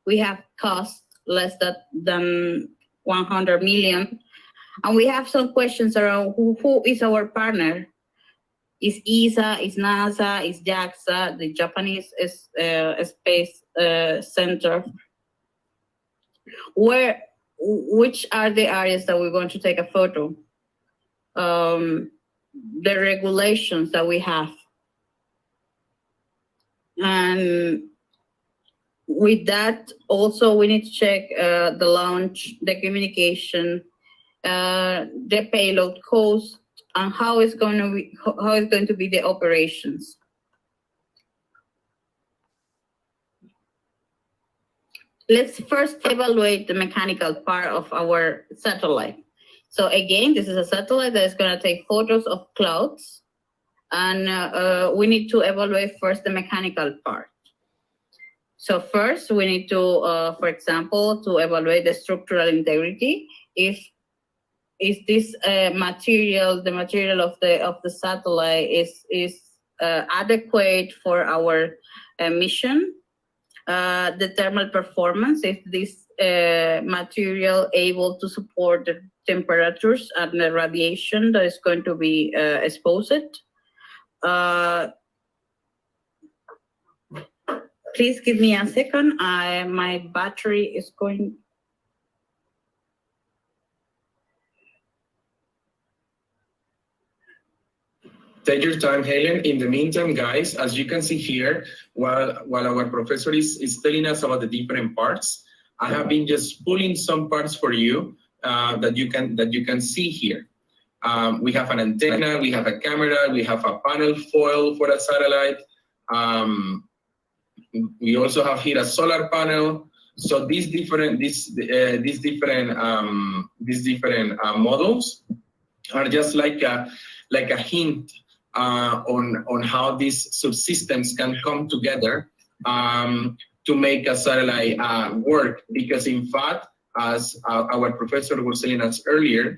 We have cost less than 100 million. And we have some questions around who is our partner. Is ESA, is NASA, is JAXA, the Japanese Space Center? Which are the areas that we're going to take a photo? The regulations that we have. And with that, also we need to check the launch, the communication, the payload cost, and how it's going to be the operations. Let's first evaluate the mechanical part of our satellite. So again, this is a satellite that is going to take photos of clouds, and we need to evaluate first the mechanical part. So first, we need to, for example, to evaluate the structural integrity. Is this material, the material of the satellite, is adequate for our mission? The thermal performance, if this material able to support the temperatures and the radiation that is going to be exposed. Please give me a second. My battery is going. Take your time, Helen. In the meantime, guys, as you can see here, while our professor is telling us about the different parts, I have been just pulling some parts for you that you can see here. We have an antenna, we have a camera, we have a panel foil for a satellite. We also have here a solar panel. So these different models are just like a hint on how these subsystems can come together to make a satellite work. Because in fact, as our professor was telling us earlier,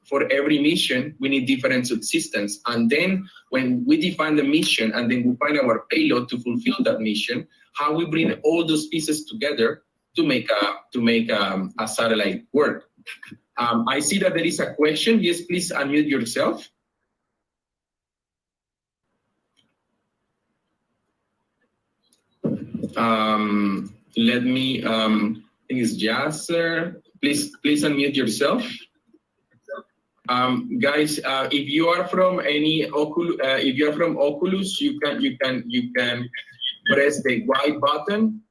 for every mission, we need different subsystems. And then when we define the mission and then we find our payload to fulfill that mission, how we bring all those pieces together to make a satellite work. I see that there is a question. Yes, please unmute yourself. Let me, I think it's Yasser. Please unmute yourself. Guys, if you are from Oculus, you can press the white button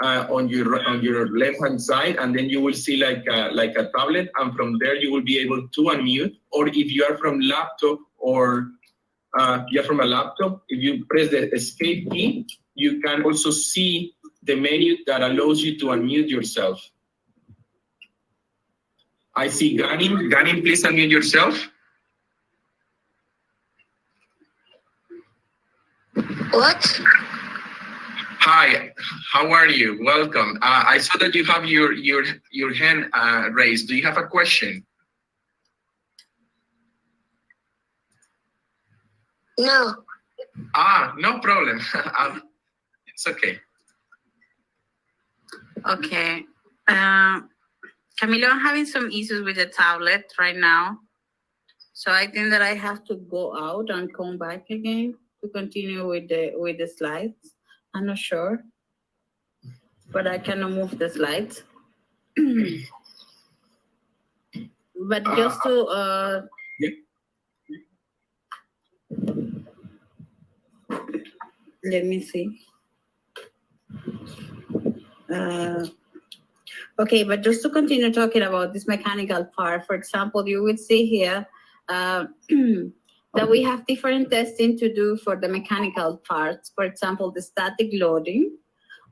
on your left hand side, and then you will see like a tablet, and from there you will be able to unmute. Or if you are from laptop or you're from a laptop, if you press the escape key, you can also see the menu that allows you to unmute yourself. I see Ganim. Ganim, please unmute yourself. What? Hi, how are you? Welcome. I saw that you have your hand raised. Do you have a question? No. No problem. It's okay. Okay. Camilo, I'm having some issues with the tablet right now. So I think that I have to go out and come back again to continue with the slides. I'm not sure, but I cannot move the slides. But just to let me see. Okay, but just to continue talking about this mechanical part, for example, you would see here that we have different testing to do for the mechanical parts. For example, the static loading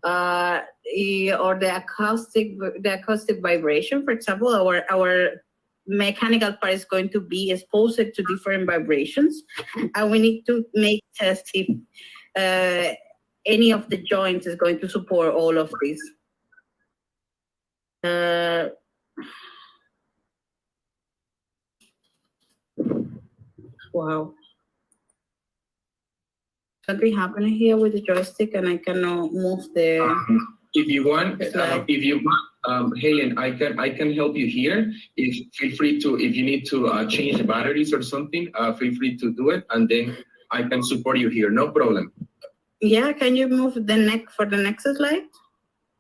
or the acoustic vibration. For example, our mechanical part is going to be exposed to different vibrations, and we need to make tests if any of the joints is going to support all of this. Wow. Something happening here with the joystick, and I cannot move the. if you want, Helen, I can help you here. Feel free to, if you need to change the batteries or something, feel free to do it, and then I can support you here. No problem. Yeah, can you move the next slide?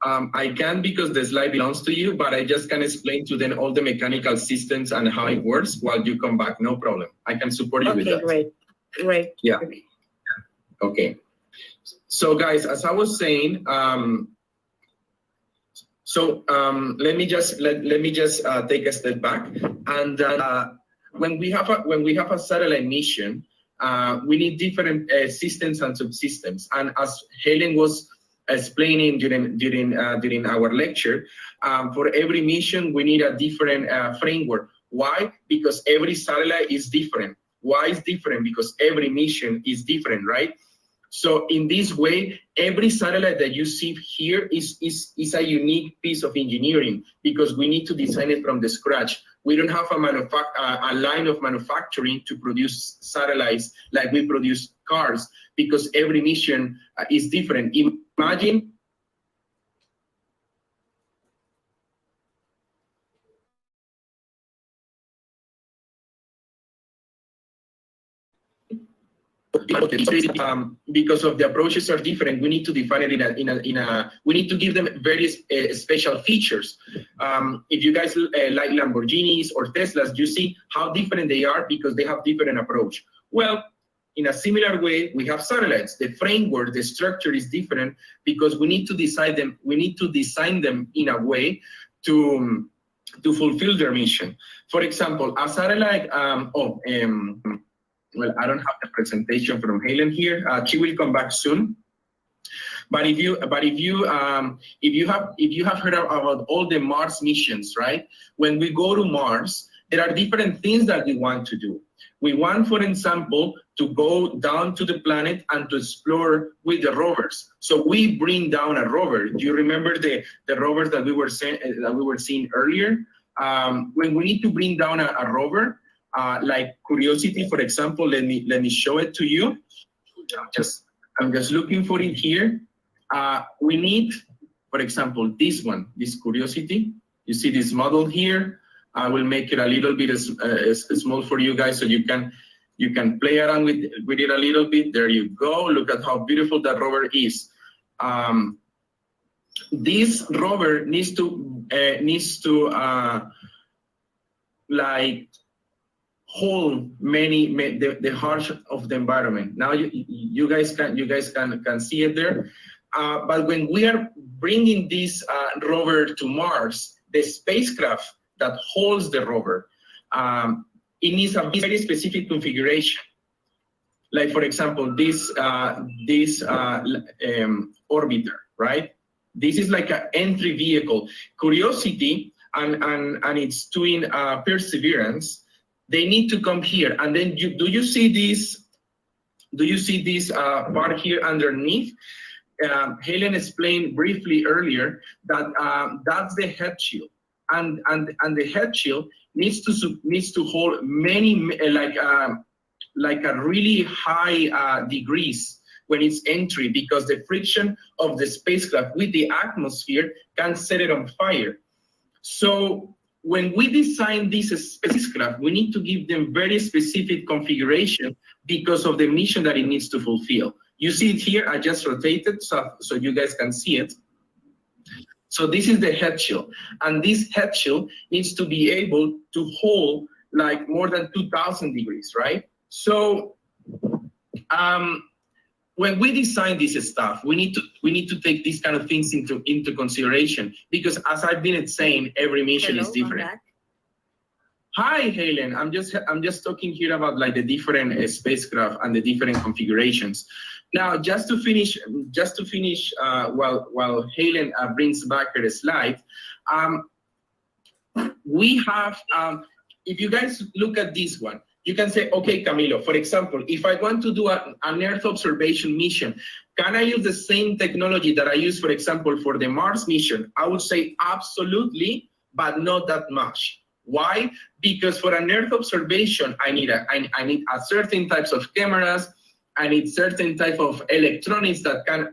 I can, because the slide belongs to you, but I just can explain to them all the mechanical systems and how it works while you come back. No problem. I can support you with that. Okay, great. Yeah. Okay. So guys, as I was saying, let me just take a step back. And when we have a satellite mission, we need different systems and subsystems. And as Helen was explaining during our lecture, for every mission we need a different framework. Why? Because every satellite is different. Why is different? Because every mission is different, right? So in this way, every satellite that you see here is a unique piece of engineering, because we need to design it from the scratch. We don't have a line of manufacturing to produce satellites like we produce cars, because every mission is different. Imagine because of the approaches are different, we need to define it we need to give them very special features. If you guys like Lamborghinis or Teslas, you see how different they are because they have different approach. Well, in a similar way, we have satellites. The framework, the structure is different because we need to decide them. We need to design them in a way to fulfill their mission. For example, a satellite. Well, I don't have the presentation from Helen here. She will come back soon. But if you have heard about all the Mars missions, right? When we go to Mars, there are different things that we want to do. We want, for example, to go down to the planet and to explore with the rovers. So we bring down a rover. Do you remember the rovers that we were seeing earlier? When we need to bring down a rover, like Curiosity, for example, let me show it to you. I'm just looking for it here. We need, for example, this Curiosity. You see this model here. I will make it a little bit small for you guys so you can play around with it a little bit. There you go. Look at how beautiful that rover is. This rover needs to like hold the heart of the environment. Now you guys can see it there. But when we are bringing this rover to Mars, the spacecraft that holds the rover, it needs a very specific configuration. Like, for example, this orbiter, right? This is like an entry vehicle. Curiosity and its twin Perseverance, they need to come here. And then do you see this part here underneath? Helen explained briefly earlier that that's the head shield. And the head shield needs to hold many like a really high degrees when it's entry, because the friction of the spacecraft with the atmosphere can set it on fire. So when we design this spacecraft, we need to give them very specific configuration because of the mission that it needs to fulfill. You see it here, I just rotated so you guys can see it. So this is the head shield, and this head shield needs to be able to hold like more than 2000 degrees, right? So when we design this stuff, we need to take these kind of things into consideration, because as I've been saying, every mission is different. Hi, Helen. I'm just talking here about like the different spacecraft and the different configurations. Now, just to finish, while Helen brings back her slide, we have. If you guys look at this one, you can say, okay, Camilo, for example, if I want to do an Earth observation mission, can I use the same technology that I use, for example, for the Mars mission? I would say absolutely, but not that much. Why? Because for an Earth observation, I need a certain types of cameras. I need certain type of electronics that can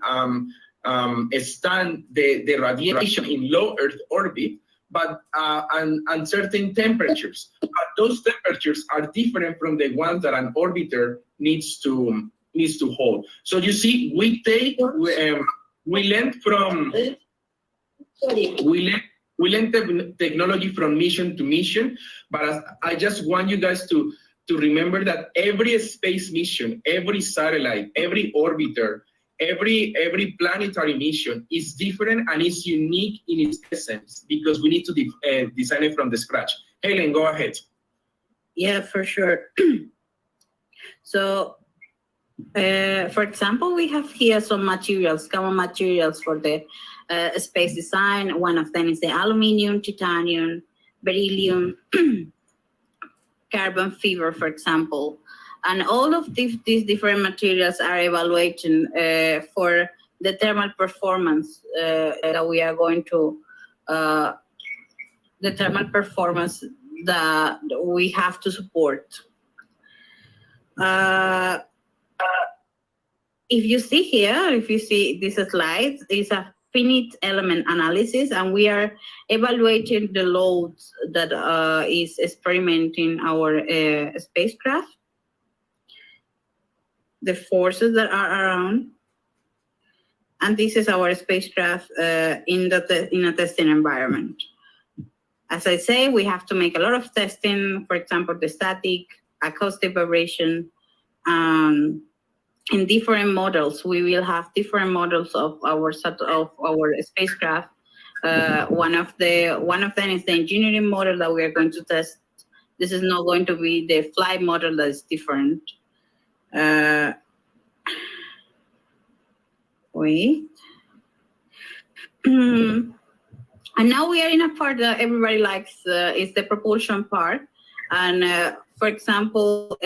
stand the radiation in low Earth orbit, but and certain temperatures. But those temperatures are different from the ones that an orbiter needs to hold. So you see, we lent technology from mission to mission, but I just want you guys to remember that every space mission, every satellite, every orbiter, every planetary mission is different and is unique in its essence, because we need to design it from the scratch. Helen, go ahead. Yeah, for sure. So, for example, we have here some materials, common materials for the space design. One of them is the aluminum, titanium, beryllium, carbon fiber, for example. And all of these different materials are evaluating for the thermal performance that we are going to, the thermal performance that we have to support. If you see here, if you see this slide, it's a finite element analysis, and we are evaluating the loads that is experimenting our spacecraft, the forces that are around, and this is our spacecraft in a testing environment. As I say, we have to make a lot of testing, for example, the static, acoustic vibration, in different models. We will have different models of our spacecraft. One of them is the engineering model that we are going to test. This is not going to be the flight model that is different. Wait. And now we are in a part that everybody likes, is the propulsion part. And for example,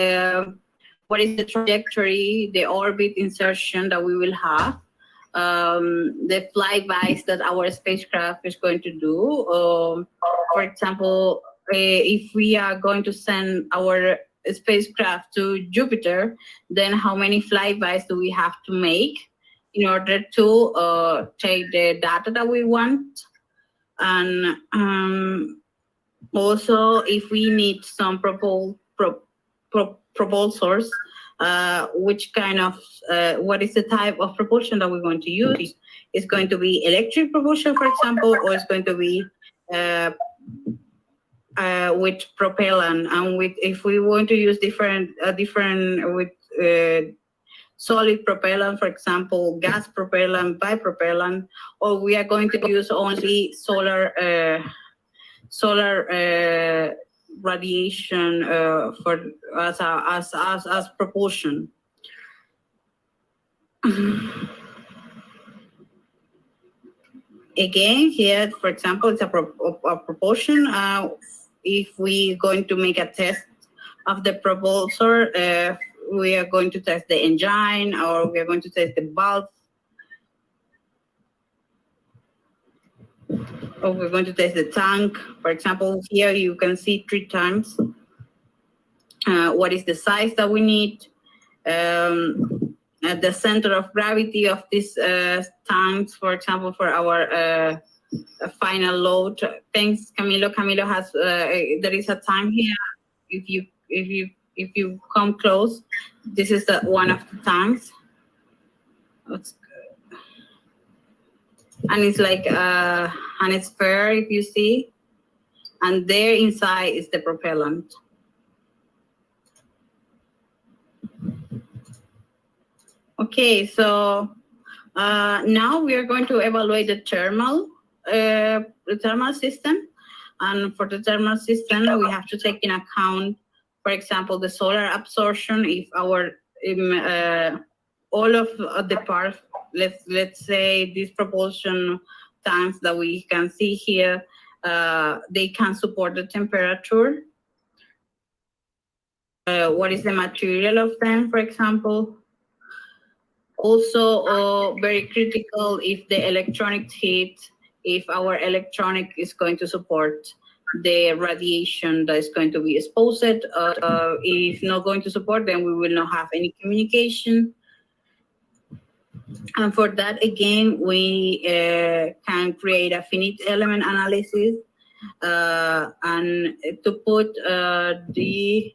what is the trajectory, the orbit insertion that we will have, the flybys that our spacecraft is going to do. For example, if we are going to send our spacecraft to Jupiter, then how many flybys do we have to make in order to take the data that we want? And also, if we need some propulsors, which kind of, what is the type of propulsion that we're going to use? It's going to be electric propulsion, for example, or it's going to be with propellant. And if we want to use different with solid propellant, for example, gas propellant, bipropellant, or we are going to use only solar radiation for as propulsion. Again, here, for example, it's a propulsion. If we're going to make a test of the propulsor, we are going to test the engine, or we are going to test the valve, or we're going to test the tank. For example, here you can see 3 tanks. What is the size that we need? At the center of gravity of these tanks, for example, for our final load. Thanks, Camilo. Camilo has there is a time here. If you come close, this is one of the tanks. That's good. And it's like an sphere, if you see, and there inside is the propellant. Okay, so now we are going to evaluate the thermal system. And for the thermal system, we have to take in account, for example, the solar absorption. If our all of the parts, let's say these propulsion tanks that we can see here, they can support the temperature. What is the material of them, for example? Also, very critical if the electronic heat, if our electronic is going to support the radiation that is going to be exposed. If not going to support, then we will not have any communication. And for that, again, we can create a finite element analysis and to put the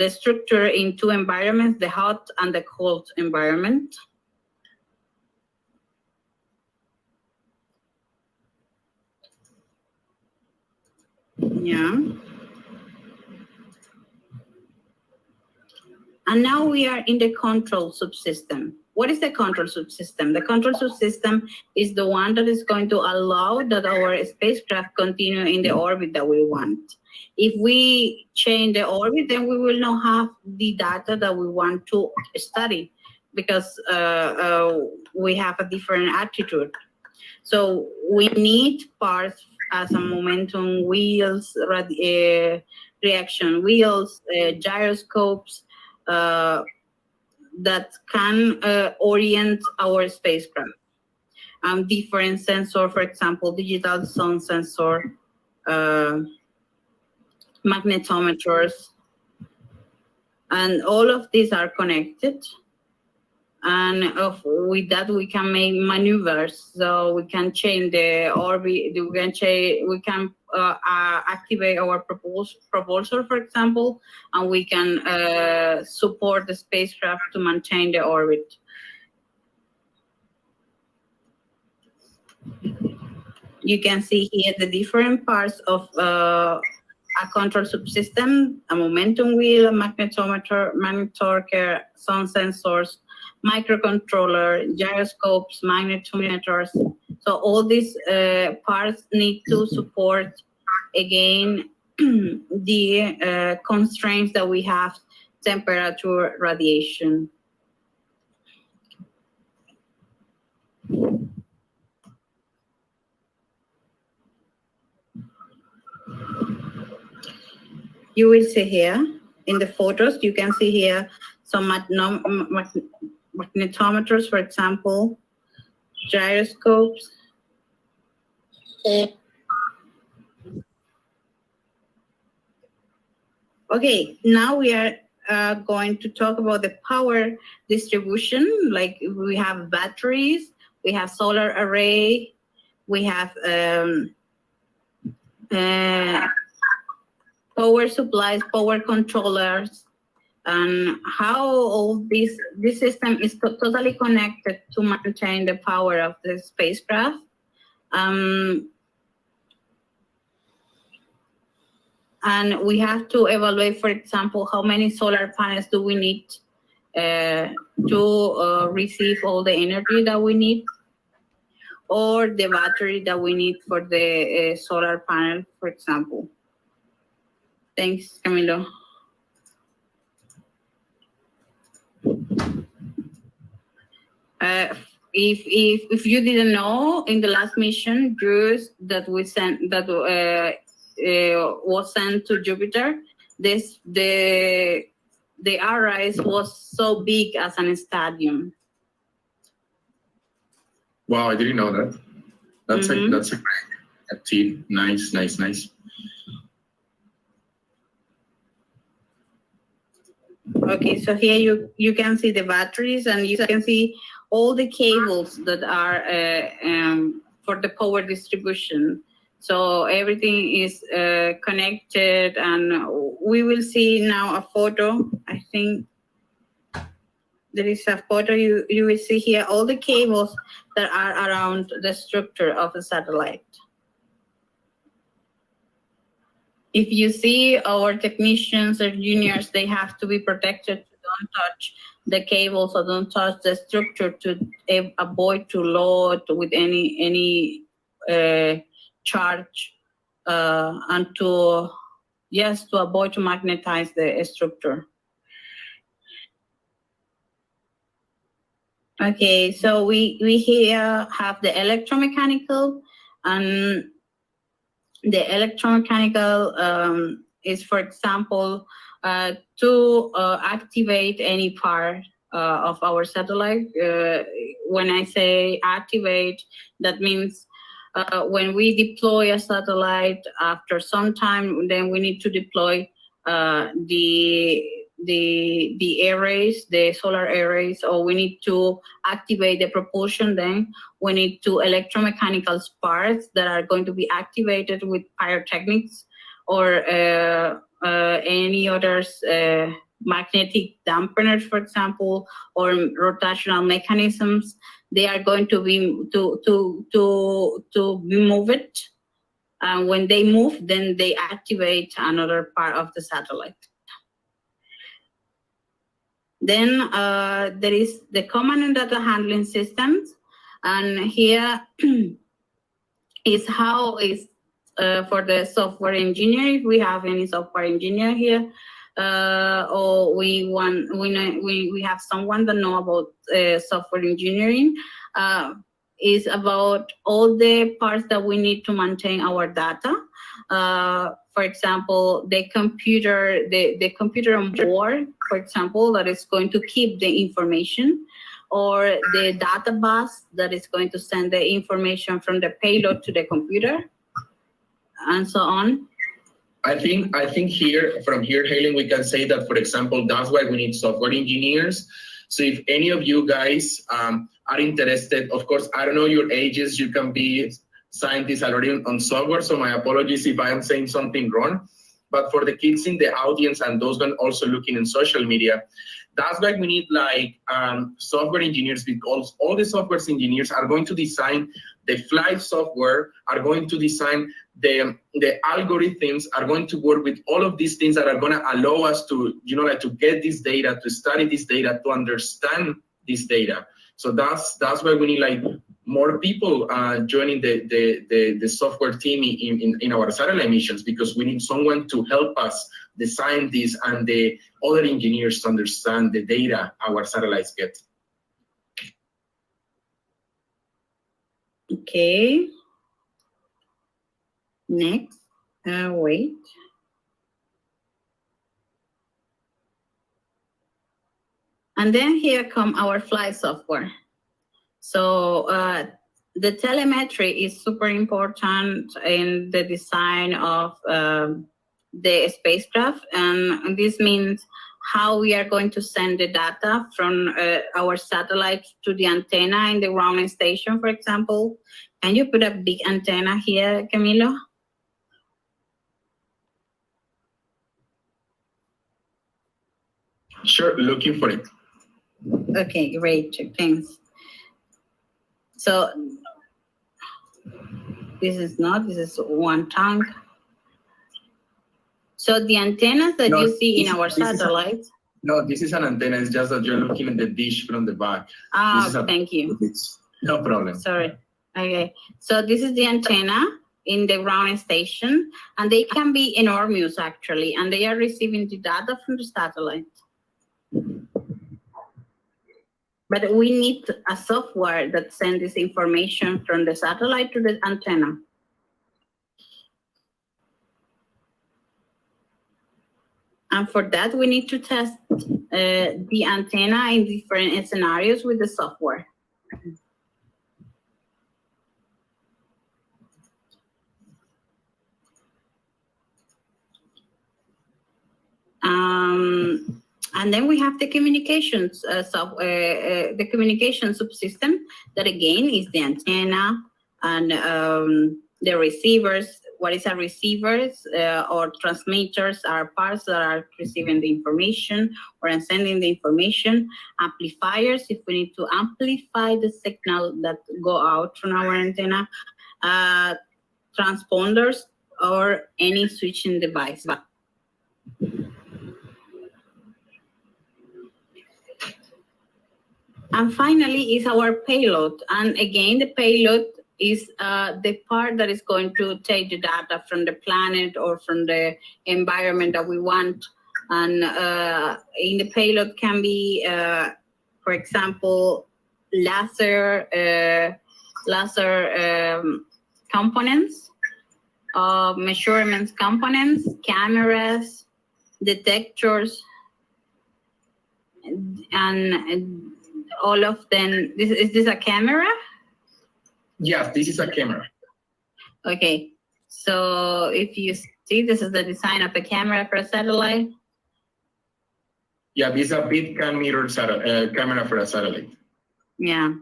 structure in two environments, the hot and the cold environment. Yeah. And now we are in the control subsystem. What is the control subsystem? The control subsystem is the one that is going to allow that our spacecraft continue in the orbit that we want. If we change the orbit, then we will not have the data that we want to study because we have a different attitude. So we need parts as a momentum wheels, reaction wheels, gyroscopes, that can orient our spacecraft. Different sensor, for example, digital zone sensor, magnetometers, and all of these are connected. And with that, we can make maneuvers. So we can change the orbit. We can activate our propulsor, for example, and we can support the spacecraft to maintain the orbit. You can see here the different parts of a control subsystem: a momentum wheel, a magnetometer, magnetometer, sun sensors, microcontroller, gyroscopes, magnetometers. So all these parts need to support, again, the constraints that we have: temperature, radiation. You will see here in the photos, you can see here some magnetometers, for example, gyroscopes. Okay, now we are going to talk about the power distribution. Like we have batteries, we have solar array, we have power supplies, power controllers, and how all this system is totally connected to maintain the power of the spacecraft. And we have to evaluate, for example, how many solar panels do we need to receive all the energy that we need, or the battery that we need for the solar panel, for example. Thanks, Camilo. If you didn't know, in the last mission, Juice that we sent that was sent to Jupiter, the Arise was so big as an stadium. Wow, I didn't know that. That's a great tip. Nice. Okay, so here you can see the batteries, and you can see all the cables that are for the power distribution. So everything is connected, and we will see now a photo. I think there is a photo. You will see here all the cables that are around the structure of a satellite. If you see our technicians or juniors, they have to be protected to don't touch the cables or don't touch the structure to avoid to load with any charge and to avoid to magnetize the structure. Okay, so we here have the electromechanical, and the electromechanical is, for example, to activate any part of our satellite. When I say activate, that means when we deploy a satellite, after some time, then we need to deploy the the arrays, the solar arrays, or we need to activate the propulsion. Then we need two electromechanical sparks that are going to be activated with pyrotechnics or any others, magnetic dampeners, for example, or rotational mechanisms. They are going to be to move it. And when they move, then they activate another part of the satellite. Then there is the command and data handling systems. And here is how is for the software engineer, if we have any software engineer here, or we have someone that know about software engineering, is about all the parts that we need to maintain our data. For example, the computer on board, for example, that is going to keep the information, or the data bus that is going to send the information from the payload to the computer, and so on. I think from here, Helen, we can say that, for example, that's why we need software engineers. So if any of you guys are interested, of course, I don't know your ages, you can be scientists already on software, so my apologies if I am saying something wrong. But for the kids in the audience and those also looking in social media, that's why we need like software engineers, because all the software engineers are going to design the flight software, are going to design the algorithms, are going to work with all of these things that are going to allow us to, like to get this data, to study this data, to understand this data. So that's why we need like more people joining the software team in our satellite missions, because we need someone to help us, the scientists and the other engineers, to understand the data our satellites get. Okay. Next. Wait. And then here come our flight software. So the telemetry is super important in the design of the spacecraft, and this means how we are going to send the data from our satellite to the antenna in the ground station, for example. Can you put a big antenna here, Camilo? Sure, looking for it. Okay, great, thanks. So this is one tank. So the antennas that you see in our satellites. No, this is an antenna. It's just that you're looking at the dish from the back. Thank you. No problem. Sorry. Okay. So this is the antenna in the ground station, and they can be enormous actually, and they are receiving the data from the satellite. But we need a software that sends this information from the satellite to the antenna. And for that, we need to test the antenna in different scenarios with the software. And then we have the communications the communication subsystem that again is the antenna and the receivers. What is a receivers or transmitters are parts that are receiving the information or sending the information. Amplifiers, if we need to amplify the signal that go out from our antenna. Transponders or any switching device. And finally is our payload. And again, the payload is the part that is going to take the data from the planet or from the environment that we want. And in the payload can be, for example, laser components, measurements components, cameras, detectors, and all of them. Is this a camera? Yes, this is a camera. Okay, so if you see, this is the design of a camera for a satellite. Yeah, this is a bit can mirror camera for a satellite. Yeah.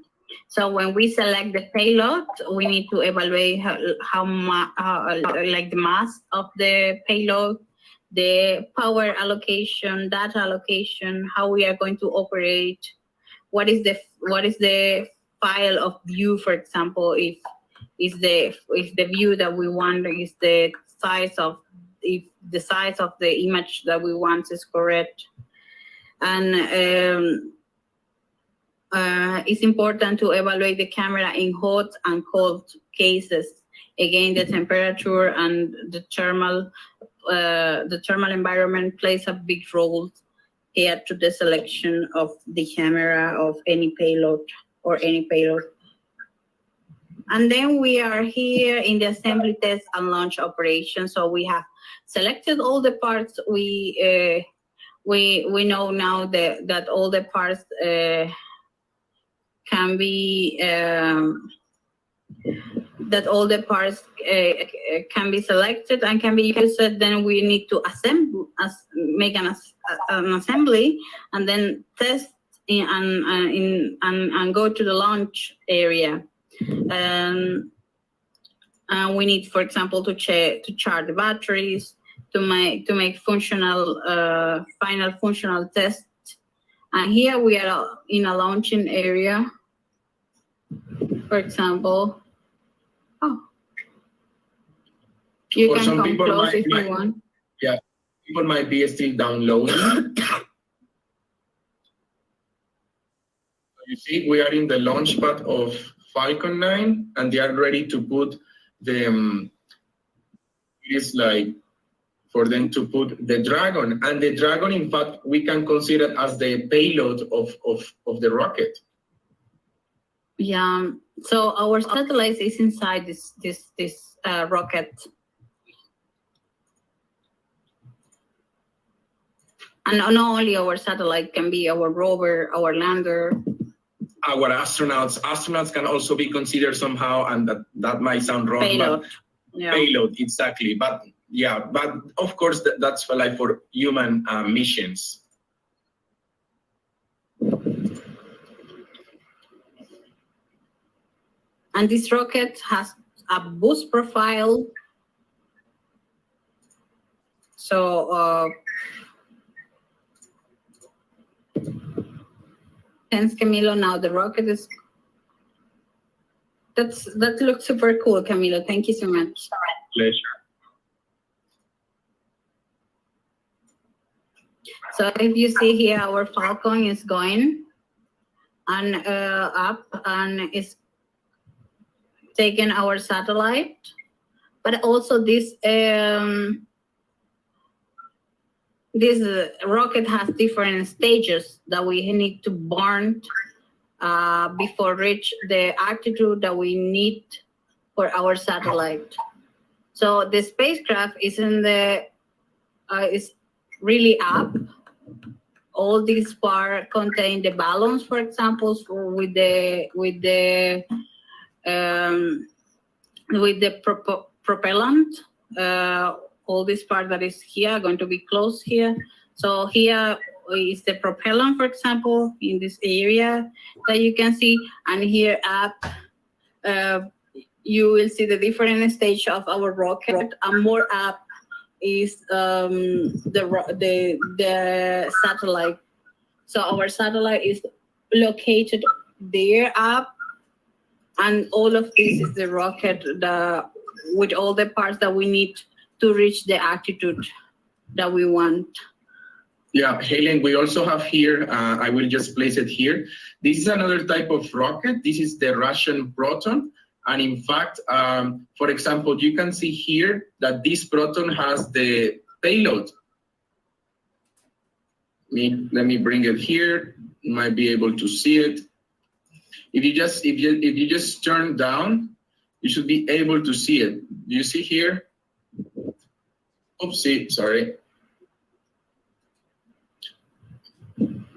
So when we select the payload, we need to evaluate how like the mass of the payload, the power allocation, data allocation, how we are going to operate, what is the file of view, for example, if the view that we want is the size of the image that we want is correct. And it's important to evaluate the camera in hot and cold cases. Again, the temperature and the thermal environment plays a big role here to the selection of the camera of any payload or any payload. And then we are here in the assembly, test, and launch operation. So we have selected all the parts. We know now that all the parts can be can be selected and can be used. Then we need to make an assembly, and then test and go to the launch area. And we need, for example, to charge the batteries, to make functional final functional tests. And here we are in a launching area. For example, you For can some come people close if you want. Yeah, people might be still downloading. You see, we are in the launch pad of Falcon 9, and they are ready to put the. It is like for them to put the Dragon, and the Dragon, in fact, we can consider as the payload of the rocket. Yeah. So our satellite is inside this rocket. And not only our satellite, can be our rover, our lander. Our astronauts can also be considered somehow, and that might sound wrong. Payload. But Yeah. Payload, exactly. But yeah, but of course that's for like for human missions. And this rocket has a boost profile. So thanks, Camilo. Now the rocket is that looks super cool, Camilo. Thank you so much. Pleasure. So if you see here, our Falcon is going and up and is taking our satellite, but also this rocket has different stages that we need to burn before reach the altitude that we need for our satellite. So the spacecraft is is really up. All these parts contain the balloons, for example, with the propellant. All this part that is here are going to be closed here. So here is the propellant, for example, in this area that you can see, and here up you will see the different stage of our rocket, and more up is the satellite. So our satellite is located there up, and all of this is the rocket with all the parts that we need to reach the altitude that we want. Yeah, Helen, we also have here, I will just place it here. This is another type of rocket. This is the Russian Proton. And in fact, for example, you can see here that this Proton has the payload. Let me bring it here. You might be able to see it. If you just turn down, you should be able to see it. Do you see here? Oopsie, sorry.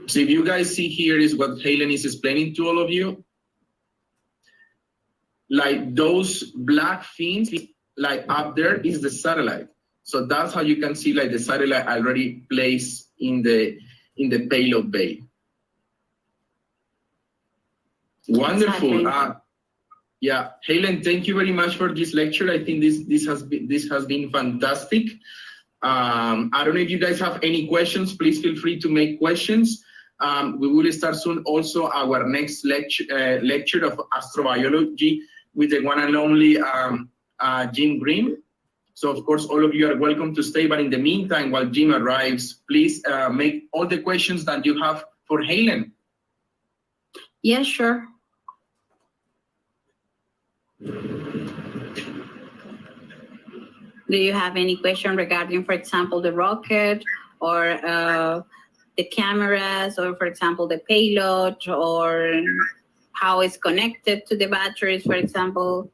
So if you guys see here is what Helen is explaining to all of you. Like those black fins, like up there is the satellite. So that's how you can see like the satellite already placed in the in the payload bay. Wonderful. Exactly. Yeah, Helen, thank you very much for this lecture. I think this has been fantastic. I don't know if you guys have any questions. Please feel free to make questions. We will start soon also our next lecture of astrobiology with the one and only Jim Green. So of course, all of you are welcome to stay. But in the meantime, while Jim arrives, please make all the questions that you have for Helen. Yeah, sure. Do you have any question regarding, for example, the rocket or the cameras, or for example, the payload, or how it's connected to the batteries, for example?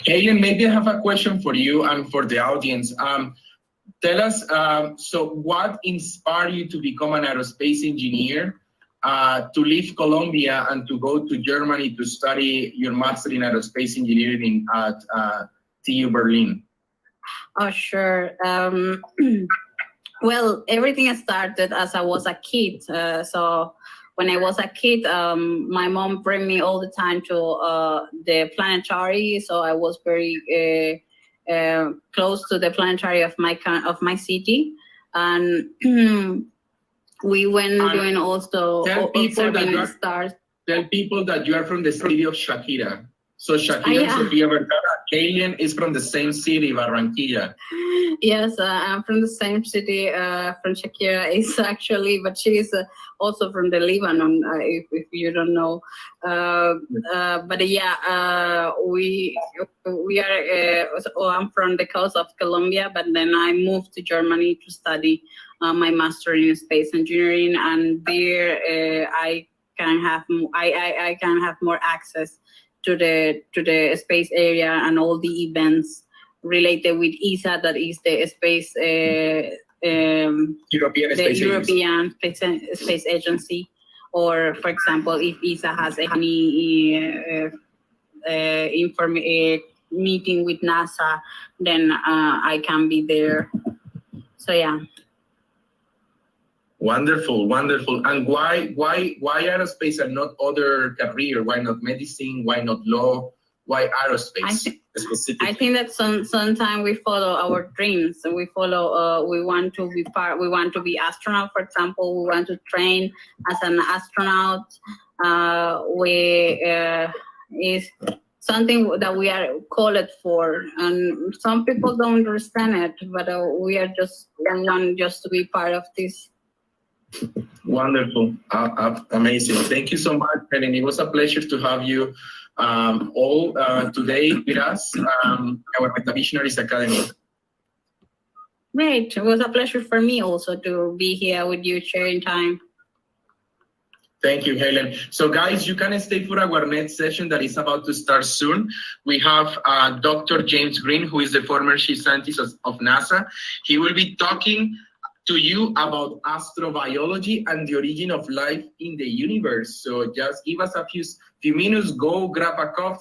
Helen, maybe I have a question for you and for the audience. Tell us, so what inspired you to become an aerospace engineer, to leave Colombia and to go to Germany to study your master in aerospace engineering at TU Berlin? Oh, sure. Well, everything started as I was a kid. So when I was a kid, my mom bring me all the time to the planetary. So I was very close to the planetary of my city, and we went doing also observing stars. Tell people that you are from the city of Shakira. So Shakira and Sofia Vergara, Helen is from the same city, Barranquilla. Yes, I'm from the same city. From Shakira is actually, but she is also from the Lebanon. If you don't know, but yeah, we are. I'm from the coast of Colombia, but then I moved to Germany to study my master in space engineering, and there I can have more access to the space area and all the events related with ESA, that is the space European Space Agency, or for example, if ESA has any meeting with NASA, then I can be there. So yeah. Wonderful, wonderful. And why aerospace and not other career? Why not medicine? Why not law? Why aerospace specifically? I think that sometimes we follow our dreams, and we follow. We want to be We want to be astronaut, for example. We want to train as an astronaut. Is something that we are called for, and some people don't understand it. But we want just to be part of this. Wonderful, amazing. Thank you so much, Helen. It was a pleasure to have you all today with us, our Metavisionaries Academy. Great. It was a pleasure for me also to be here with you, sharing time. Thank you, Helen. So guys, you can stay for our next session that is about to start soon. We have Dr. James Green, who is the former chief scientist of NASA. He will be talking to you about astrobiology and the origin of life in the universe. So just give us a few minutes, go grab a coffee.